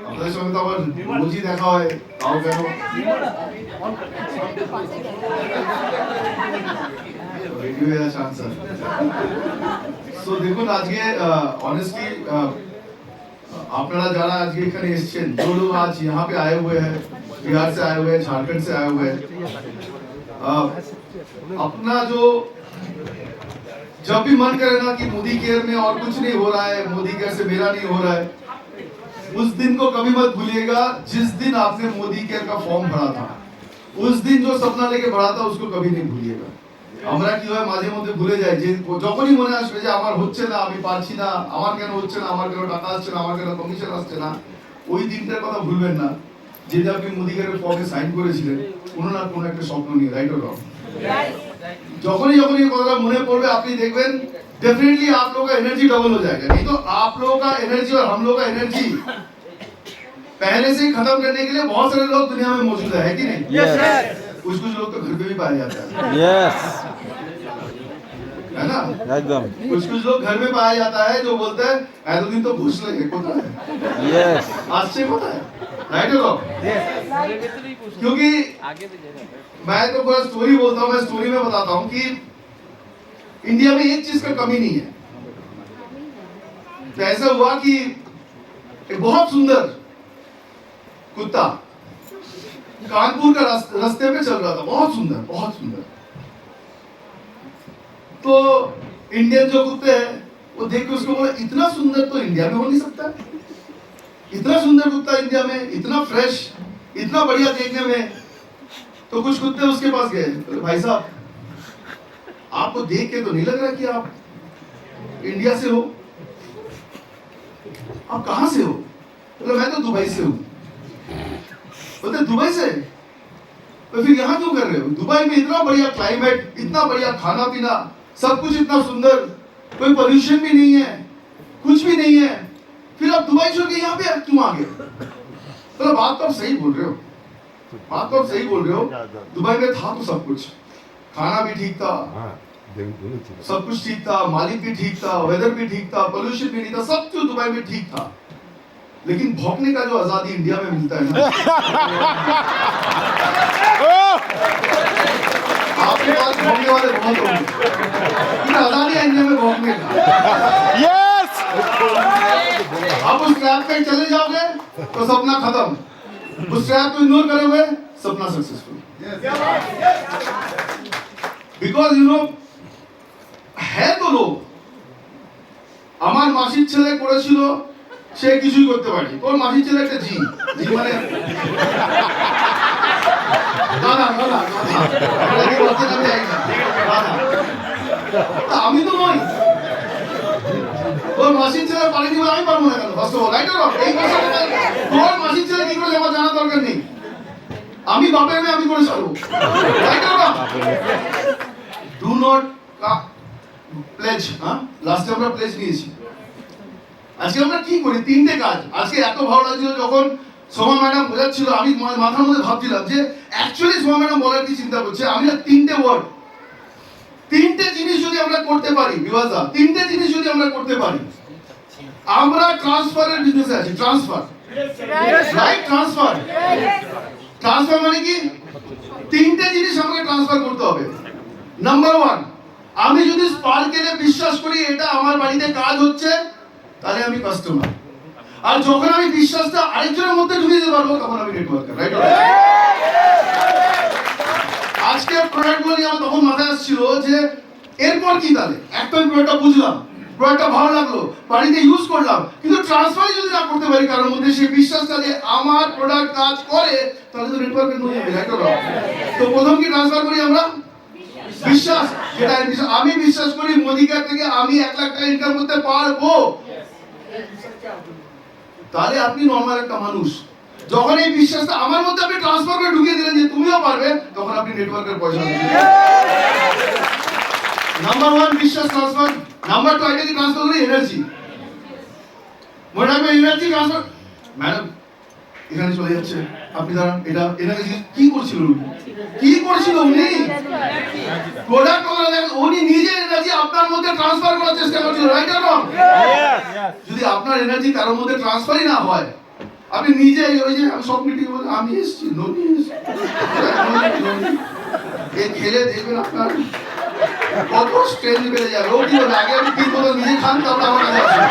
আপনাদের সঙ্গে তো আবার রোজই দেখা হয়, তাও কেন রেডি হয়ে আছে আনসার। সো দেখুন আজকে ऑनेस्टली আপনারা যারা আজকে এখানে এসেছেন, जो लोग आज यहाँ पे आए हुए हैं, बिहार से आए हुए हैं, झारखंड से आए हुए हैं, अपना जो जब भी मन करे ना कि मोदी केयर में और कुछ नहीं हो रहा है, मोदी केयर से मेरा नहीं हो रहा है, उस दिन को कभी मत भूलिएगा जिस दिन आपने मोदी केयर का फॉर्म भरा था। उस दिन जो सपना लेके भरा था उसको कभी नहीं भूलिएगा। আমরা কি হয় মাঝে মধ্যে ভুলে যাই, যে যখনই মনে আসবে যে আমার হচ্ছে না, আমি পারছি না, আমার কেন হচ্ছে না, আমার কেন টাকা আসছে না, আমার কেন কমিশন আসছে না, ওই দিনটার কথা ভুলবেন না যেটা আপনি মোদি কেয়ারের ফর্মে সাইন করেছিলেন কোনো না কোনো একটা স্বপ্ন নিয়ে। রাইট অর রং? যখনই যখনই ये কথাটা মনে পড়বে আপনি দেখবেন डेफिनेटली आप लोगों का एनर्जी डबल हो जाएगा। नहीं तो आप लोगों का एनर्जी और हम लोग का एनर्जी पहले से ही खत्म करने के लिए बहुत सारे लोग दुनिया में मौजूद है कि नहीं? Yes sir. कुछ कुछ लोग तो घर पे भी पाया जाता है, यस है ना? एकदम। कुछ कुछ लोग घर में पाया जाता है जो बोलते हैं एतदिन तो घुस लगे कोता है, यस आश्चर्य होता है। राइट हो? क्योंकि मैं तो पूरा स्टोरी बोलता हूँ, मैं स्टोरी में बताता हूँ कि इंडिया में एक चीज का कमी नहीं है। तो ऐसा हुआ कि एक बहुत सुंदर कुत्ता कानपुर का रास्ते पे चल रहा था, बहुत सुंदर बहुत सुंदर। तो इंडियन जो कुत्ते हैं वो देख के उसको बोला इतना सुंदर तो इंडिया में हो नहीं सकता, इतना सुंदर कुत्ता इंडिया में, इतना फ्रेश, इतना बढ़िया देखने में। तो कुछ कुत्ते उसके पास गए, बोले भाई साहब आपको देख के तो नहीं लग रहा कि आप इंडिया से हो, आप कहां से हो? बोले मैं तो दुबई से हूं। बोलते दुबई से? तो फिर यहाँ क्यों कर रहे हो? दुबई में इतना बढ़िया क्लाइमेट, इतना बढ़िया खाना पीना, सब कुछ इतना सुंदर, कोई पोल्यूशन भी नहीं है, कुछ भी नहीं है, फिर आप दुबई छोड़ के यहाँ पे क्यों आ गए? तो बात तो आप सही बोल रहे हो, बात तो आप सही बोल रहे हो। दुबई में था तो सब कुछ, खाना भी ठीक था, सब कुछ ठीक था, मालिक भी ठीक था, वेदर भी ठीक था, पोल्यूशन भी नहीं था, सब कुछ दुबई में ठीक था। लेकिन भौंकने का जो आजादी इंडिया में मिलता है ना, आपके पास भौंकने वाले बहुत होंगे, आजादी है इंडिया में भौंकने का। यस आप उस ट्रैप पे चले जाओगे तो सपना खत्म, उस ट्रैप को इग्नोर करोगे सपना सक्सेसफुल। बिकॉज यू नो है तो लोग, আমার মাসির ছেলে করেছিল সে কিছুই করতে পারেনি, তোর মাসির ছেলে একটা জি জি মানে দাদা দাদা আমি তো নই, তোর মাসির ছেলে পারেনি বলে আমি পারবো না কেন? First of all right or রং? এই কথাটা তোর মাসির ছেলে কি করে আমার জানা দরকার নেই, আমি বাপের মেয়ে আমি করে ছাড়বো। Right or wrong? Do not pledge. হ্যাঁ লাস্টে আমরা প্লেজ নিয়েছি। আজকে আমরা কি করি? তিনটে কাজ। আজকে এত ভালো লাগছিল যখন সোমা ম্যাডাম বোঝাচ্ছিল, আমি মাথার মধ্যে ভাবছিলাম যে অ্যাকচুয়ালি সোমা ম্যাডাম বলার কি চিন্তা করছে। আমি না তিনটে ওয়ার্ড, তিনটে জিনিস যদি আমরা করতে পারি বিভাসা, তিনটে জিনিস যদি আমরা করতে পারি, আমরা ট্রান্সফারের বিজনেসে আছি। Transfer, right? ট্রান্সফার, ট্রান্সফার মানে কি? তিনটে জিনিস আমাকে ট্রান্সফার করতে হবে। নাম্বার ওয়ান, আমি যদি স্পার্কেলে বিশ্বাস করি এটা আমার বাড়িতে কাজ হচ্ছে, তাহলে আমি কাস্টমার। আর যখন আমি বিশ্বাসটা আরেকজনের মধ্যে ঢুকিয়ে দিতে পারবো তখন আমি নেটওয়ার্কার। রাইট? আজকে প্রোডাক্টগুলো নিয়ে আমার তখন মাথায় আসছিল যে এরপর কি, তাহলে একটা আমি প্রোডাক্টটা বুঝলাম, প্রোডাক্টটা ভালো লাগলো, বাড়িতে ইউজ করলাম, কিন্তু ট্রান্সফারই যদি না করতে পারি কারোর মধ্যে সেই বিশ্বাসটা যে আমার প্রোডাক্ট কাজ করে, তাহলে তো নেটওয়ার্কের নয় হবে। রাইট? তো প্রথম কি ট্রান্সফার করি আমরা? বিশ্বাস। যেটা আমি বিশ্বাস করি মোদি কেয়ার থেকে আমি 1 লাখ টাকা ইনকাম করতে পারবো, তাহলে আপনি নরমাল একটা মানুষ। যখন এই বিশ্বাসটা আমার মধ্যে আপনি ট্রান্সফার করে ঢুকিয়ে দিলেন যে তুমিও পারবে, তখন আপনি নেটওয়ার্কের পয়সা দিবেন। নাম্বার 1 বিশ্বাস ট্রান্সফার। নাম্বার 2 আইডেন্টি ট্রান্সফার করি এনার্জি। মনে রাখবেন এনার্জি ট্রান্সফার। ম্যাডাম এখানে চলে যাচ্ছে, আপনি দাঁড়ান, এটা এনার্জি কি করছিল উনি? কি করছিল উনি? প্রোডাক্ট উনি নিজে এনার্জি আপনার মধ্যে ট্রান্সফার করার চেষ্টা করছিল। রাইট অর রং? যদি আপনার এনার্জি কারোর মধ্যে ট্রান্সফারই না হয়, আপনি নিজেই ওই যে আমি সব মিটিং বলে আমি এসেছি ননি এসেছি এই খেলে দেখবেন আপনার কত স্ট্রেঞ্জ বেড়ে যাবে। ও কি বলে আগে আমি 3 বোতল নিজে খান তারপরে আমার কাছে আসেন।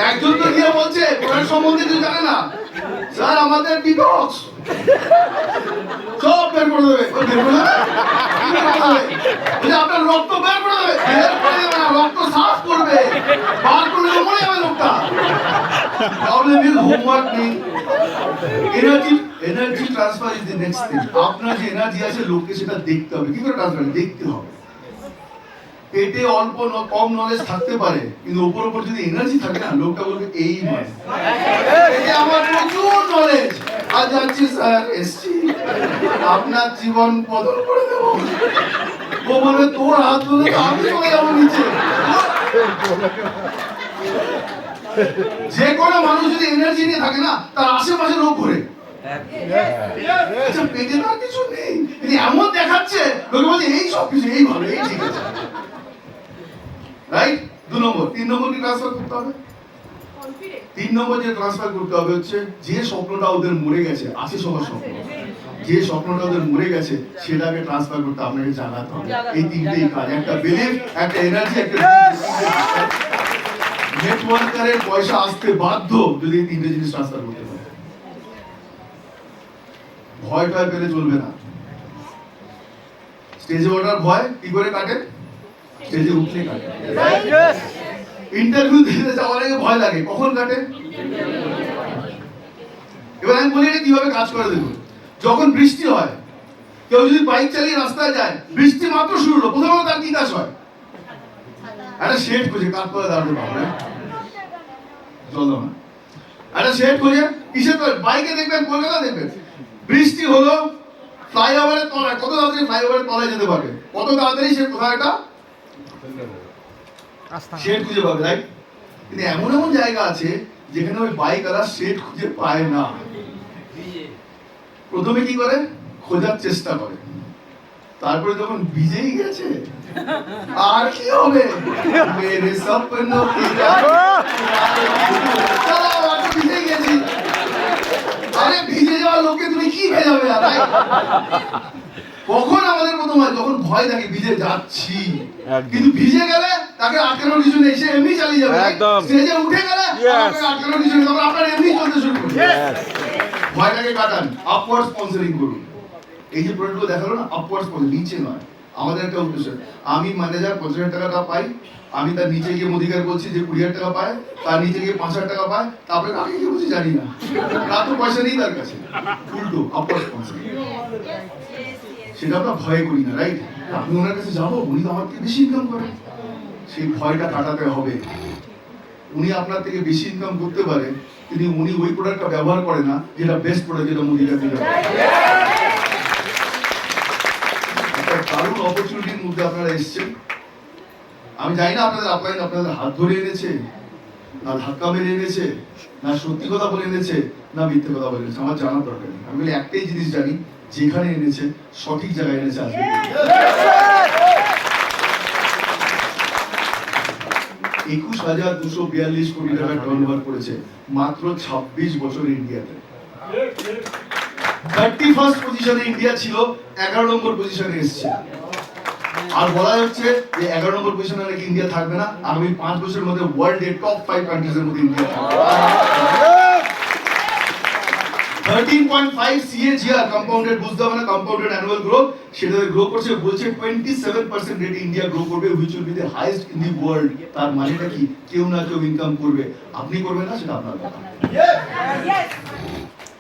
একজন তো গিয়ে বলছে কোরআন সম্বন্ধে কিছু জানে না, স্যার আমাদের ডিটক্স সব বের করে দেবে। বের করে দেবে আপনার রক্ত বের করে দেবে, বের করে দেবে না, রক্ত সাফ করবে, বার করে দেবে, মরে যাবে লোকটা। প্রবলেম ইজ হোমওয়ার্ক নেই। Energy transfer is the next thing. আপনার যে এনার্জি আছে লোককে সেটা দেখতে হবে। কি করে ট্রান্সফার দেখতে হবে। পেটে অল্প কম নলেজ থাকতে পারে, কিন্তু উপর যদি এনার্জি থাকে না লোকটা বলবে এই মানে পেটে আমার প্রচুর নলেজ, আজ যাচ্ছি স্যার এসছি আপনার জীবন বদল করে দেবো। ও বলবে তোর হাত ধরে তো আমি চলে যাবো নিচে। যে কোনো মানুষ যদি এনার্জি নিয়ে থাকে না তার আশেপাশে লোক ঘুরে। পেটে তার কিছু নেই, কিন্তু এমন দেখাচ্ছে লোকে বলছে এই সব কিছু, এই ভালো, এই ঠিক আছে, রাইট। 2 নম্বর। 3 নম্বর কি ট্রান্সফার করতে হবে? 3 নম্বর যে ট্রান্সফার করতে হবে হচ্ছে যে স্বপ্নটা ওদের মরে গেছে, আছে সবার স্বপ্ন, যে স্বপ্নটা ওদের মরে গেছে সেটাকে ট্রান্সফার করতে আপনাকে জানাতে হবে। এই তিনটেই কাজ, একটা বিলিভ, একটা এনার্জি, একটা নেটওয়ার্কারের পয়সা আসতে বাধ্য যদি এই তিনটে জিনিস ট্রান্সফার করতে পারে। ভয় টয় পেলে চলবে না। স্টেজে ওঠার ভয় কি করে কাটে? স্টেজে উঠলে কাটে। ইন্টারভিউ দিতে যাওয়ার আগে ভয় লাগে, কখন কাটে? এবার আমি বলি এটা কিভাবে কাজ করে দেখুন। যখন বৃষ্টি হয়, কেউ যদি বাইক চালিয়ে রাস্তায় যায়, বৃষ্টি মাত্র শুরু হলো, প্রথমত তার কি কাজ হয়? একটা শেড খুঁজে কাজ করে দাঁড়াতে পারবে জল দাও না, একটা শেড খুঁজে কিসের বাইকে দেখবেন, কলকাতা দেখবেন বৃষ্টি হলো, ফ্লাইওভারের তলায়, কত তাড়াতাড়ি ফ্লাইওভারের তলায় যেতে পারবে, কত তাড়াতাড়ি সে কোথাও একটা শেড খুঁজে পাবে, রাইট? কিন্তু এমন এমন জায়গা আছে যেখানে ওই বাইকাররা শেড খুঁজে পায় না। প্রথমে কি করে? খোঁজার চেষ্টা করে, তারপরে যখন ভিজেই গেছে আর কি হবে, মেরে স্বপ্নো কি ভিজেই গেছি। আরে ভিজে যাওয়া লোককে তুমি কি ভেজাবে? কখন আমাদের প্রথম হয়? যখন ভয় থাকে ভিজে যাচ্ছি, কিন্তু ভিজে গেলে তাকে আটকানোর কিছু নেই, সে এমনি চালিয়ে যাবে। স্টেজে উঠে গেলে তাকে আটকানোর কিছু নেই, তখন আপনার এমনি চলতে শুরু করবে। ভয়টাকে কাটান, আপওয়ার্ড স্পন্সরিং করুন। এই যে প্রোডাক্টগুলো দেখালো না, আপওয়ার্ড স্পন্সর, নিচে নয়। আমাদের একটা উদ্দেশ্য, আমি ম্যানেজার 50,000 টাকাটা পাই, আমি তার নিচে গিয়ে মুদিকার বলছি যে 20,000 টাকা পায়, তার নিচে গিয়ে 5,000 টাকা পায়, তারপরে কাকে কি বলছি জানি না, তার তো পয়সা নেই তার কাছে। উল্টো আপওয়ার্ড স্পন্সরিং, সেটা আমরা ভয় করি না, রাইট? আমি ওনার কাছে যাবো, উনি তো আমার থেকে বেশি ইনকাম করেন, সেই ভয়টা কাটাতে হবে। উনি আপনার থেকে বেশি ইনকাম করতে পারে, কিন্তু উনি ওই প্রোডাক্টটা ব্যবহার করে না যেটা বেস্ট প্রোডাক্ট, যেটা মুদিকার থেকে। একটা দারুণ অপরচুনিটির মধ্যে আপনারা এসেছেন। আমি জানি না আপনাদের আপলাইন আপনাদের হাত ধরে এনেছে, না ধাক্কা মেরে এনেছে, না সত্যি কথা বলে এনেছে, না মিথ্যে কথা বলে এনেছে, আমার জানার দরকার নেই। আমি একটাই জিনিস জানি, যেখানে এনেছে সঠিক জায়গায় এনেছে। আসবে 21,242 কোটি টাকা টার্নওভার করেছে মাত্র 26 বছর ইন্ডিয়াতে। 31st পজিশনে ইন্ডিয়া ছিল, 11 নম্বর পজিশনে এসেছে। আর বলা হচ্ছে যে 11 নম্বর পজিশনে নাকি ইন্ডিয়া থাকবে না, আগামী 5 বছরের মধ্যে ওয়ার্ল্ডের টপ 5 কান্ট্রিজের মধ্যে ইন্ডিয়া থাকবে। 13.5 CAGR কম্পাউন্ডেড, বুঝতে হবে না, কম্পাউন্ডেড অ্যানুয়াল গ্রোথ, সেটাতে গ্রো করছে, বলছে 27% রেটে ইন্ডিয়া গ্রো করবে, which will be the highest in the world. তার মানেটা কি? কেউ না কেউ ইনকাম করবে, আপনি করবেন না সেটা আপনার কথা,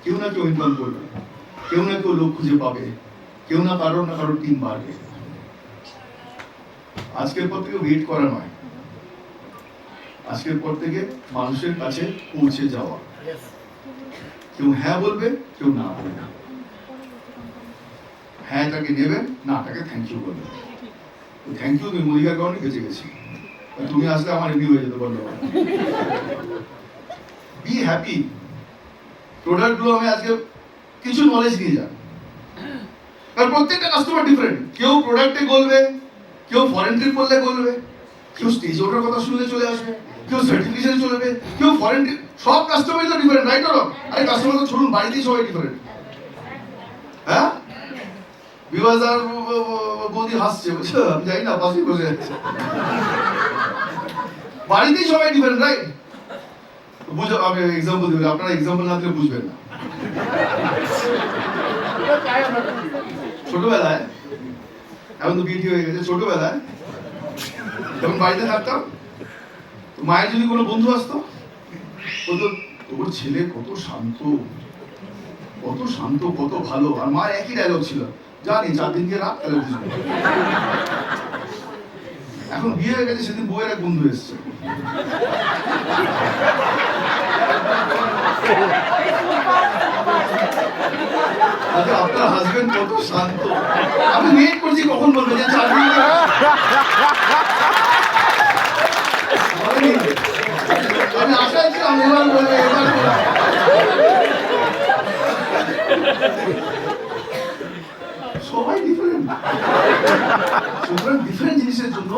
কেউ না কেউ ইনকাম করবে, কেউ না কেউ লোক খুঁজে পাবে, কেউ না কারোর টিম বাড়বে। আজকের পর থেকে ওয়েট করা নয়, আজকের পর থেকে মানুষের কাছে পৌঁছে যাওয়া। কেউ হ্যাঁ বলবে, কেউ না বলবে। হ্যাঁটাকে নেবেন, নাটাকে থ্যাংক ইউ বলবেন। থ্যাংক ইউ, তুমি মনিকার কারণে বেঁচে গেছি, তুমি আসলে আমার এমনি হয়ে যেতে পারলো। Be happy. প্রোডাক্টগুলো আমি আজকে কিছু নলেজ নিয়ে যান, কারণ প্রত্যেকটা কাস্টমার ডিফারেন্ট। কেউ প্রোডাক্টে গলবে, কেউ ফরেন ট্রিপ করলে গলবে, কেউ স্টেজে ওঠার কথা শুনলে চলে আসবে, কেউ সার্টিফিকেশনে চলে যাবে, কেউ ফরেন, সব কাস্টমার তো ডিফারেন্ট, রাইট অর রং? আরে কাস্টমার তো ছড়ুন, বাড়িতেই সবাই ডিফারেন্ট। হ্যাঁ, বিভাজার বৌদি হাসছে, বুঝছো? আমি জানি না, পাশেই বসে যাচ্ছে। বাড়িতেই সবাই ডিফারেন্ট, রাইট? বুঝো, আমি এক্সাম্পল দিই, আপনারা এক্সাম্পল না দিলে বুঝবেন না। ছোটবেলায়, এখন তো বিয়ে হয়ে গেছে, ছোটবেলায় যখন বাড়িতে থাকতাম, মায়ের যদি কোনো বন্ধু আসতো, বলতো তোর ছেলে কত শান্ত, কত শান্ত, কত ভালো। আর মার একই ডায়লগ ছিল, জানি 4 দিন দিয়ে রাত তাহলে বুঝবে। এখন বিয়ে হয়ে গেছে, সেদিন বউয়ের এক বন্ধু এসছে, আপনার হাজবেন্ড কত শান্ত। আমি ওয়েট করছি কখন বলবে যে 4 দিন আমি আশায় ছিলাম এবার বলবে, এবার সবাই ডিফারেন্ট। সুতরাং ডিফারেন্ট জিনিসের জন্য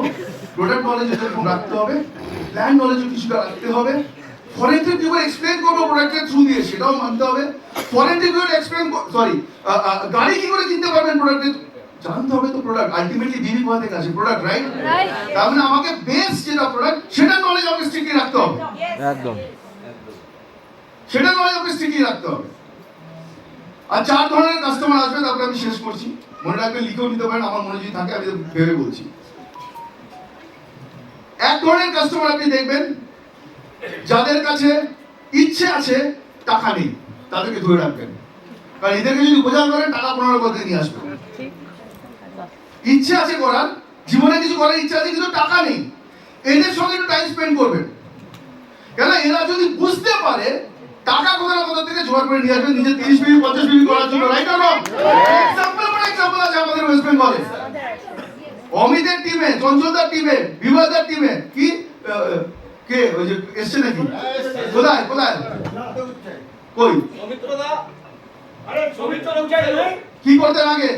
প্রোডাক্ট নলেজ এরকম রাখতে হবে, প্ল্যান নলেজও কিছুটা রাখতে হবে। ফরেন রিভিউয়ার এক্সপ্লেন করবো প্রোডাক্টের থ্রু দিয়ে, সেটাও মানতে হবে। ফরেন রিভিউয়ার এক্সপ্লেন, গাড়ি কি করে কিনতে পারবেন প্রোডাক্টের জানতে হবে। তো প্রোডাক্ট আলটিমেটলি বিবি কোথা থেকে আসে? Product, right? তার মানে আমাকে বেস যেটা প্রোডাক্ট, সেটা নলেজ আমাকে স্ট্রিক্টলি রাখতে হবে। একদম, সেটা নলেজ আমাকে স্ট্রিক্টলি রাখতে হবে। আর 4 ধরনের কাস্টমার আসবে, তারপরে আমি শেষ করছি। মনে রাখবেন, লিখেও নিতে পারেন, আমার মনে যদি থাকে আমি ভেবে বলছি। এক ধরনের কাস্টমার আপনি দেখবেন, যাদের কাছে ইচ্ছে আছে, টাকা নেই, তাদেরকে ধরে রাখবেন। কারণ এদেরকে যদি বোঝান করেন, টাকা 15 কথা নিয়ে আসবে। ইচ্ছে আছে করার, জীবনে কিছু করার ইচ্ছা আছে, কিন্তু টাকা নেই, এদের সঙ্গে একটু টাইম স্পেন্ড করবেন। কেন, এরা যদি বুঝতে পারে টাকা কোথা না কোথা থেকে জোগাড় করে নিয়ে আসবে নিজে 30 মিনিট 50 মিনিট করার জন্য, রাইট অর রং? এক্সাম্পল আছে আমাদের ওয়েস্ট বেঙ্গলে, অমিতের টিমে, চঞ্চলদার টিমে, বিভাসদার টিমে, কি কে ওই যে এসছে নাকি? কোথায় কোথায় কই সৌমিত্রদা? আরে সৌমিত্র উঠাই নেই, কি করতেন আগে?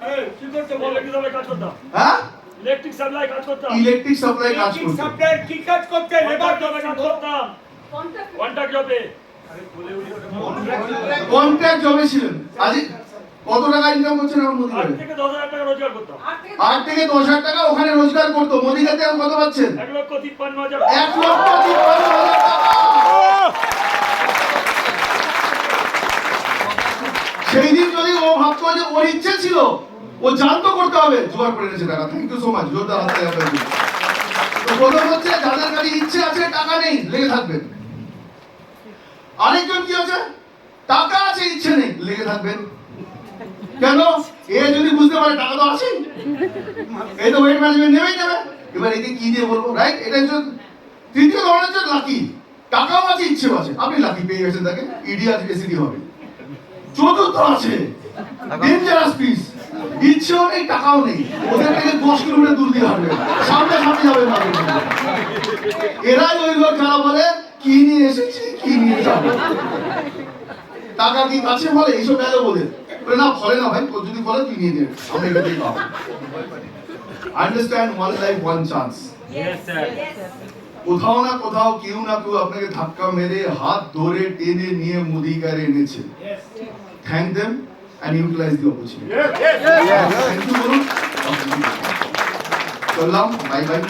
এই কি করতে বলে কি ভাবে কাজ করতাম? হ্যাঁ, ইলেকট্রিক সাপ্লাই কাজ করতাম। ইলেকট্রিক সাপ্লাই কাজ ইলেকট্রিক করতেন। সাপ্লাই কি কাজ করতে? লেবার জবে কাজ করতাম। কন্ট্রাক্ট জবে। কন্ট্রাক্ট জবে ছিলেন। আজ কত টাকা ইনকাম করছেন এখন মোদি 8 থেকে 10,000 টাকা রোজগার করতাম। 8 থেকে 10,000 টাকা ওখানে রোজগার করতো। মোদি কাছে এখন কত পাচ্ছেন? 1,53,000। 1,53,000 টাকা। সেই দিন যদি ও ভাবতো যে ওর ইচ্ছে ছিল, ও জানতো করতে হবে, জোগাড় করে এনেছে টাকা। থ্যাংক ইউ সো মাচ, জোরদার হাতে আপনাদের। তো প্রথম হচ্ছে, যাদের কাছে ইচ্ছে আছে, টাকা নেই, লেগে থাকবেন। আরেকজন কি আছে, টাকা আছে, ইচ্ছে নেই, লেগে থাকবেন। কেন? এ যদি বুঝতে পারে টাকা তো আছে, এই তো ওয়েট ম্যানেজমেন্ট নেবেই নেবে। এবার একে কি দিয়ে বলবো, রাইট? এটা হচ্ছে তৃতীয় ধরনের, হচ্ছে লাকি। টাকাও আছে, ইচ্ছেও আছে, আপনি লাকি পেয়ে গেছেন, তাকে ইডি আর এসিডি হবে। চতুর্থ আছে ডেঞ্জারাস পিস, ইচ্ছেও নেই, টাকাও নেই, ওদের থেকে 10 কিলোমিটার দূর দিয়ে হাঁটবে, সামনে সামনে যাবে না। এরাই ওই লোক যারা বলে কি নিয়ে এসেছি, কি নিয়ে যাবো, টাকা কি কাছে বলে, এইসব ডায়লগ বলে না, ফলে না ভাই, যদি বলে তুই নিয়ে নে, আমরা এটা দিয়ে পাবো। Understand, one life one chance. Yes sir. কোথাও না কোথাও কেউ না কেউ আপনাকে ধাক্কা মেরে, হাত ধরে টেনে নিয়ে মুদি করে এনেছে। Thank them and utilise the opportunity. Thank you বলুন। চললাম, বাই বাই।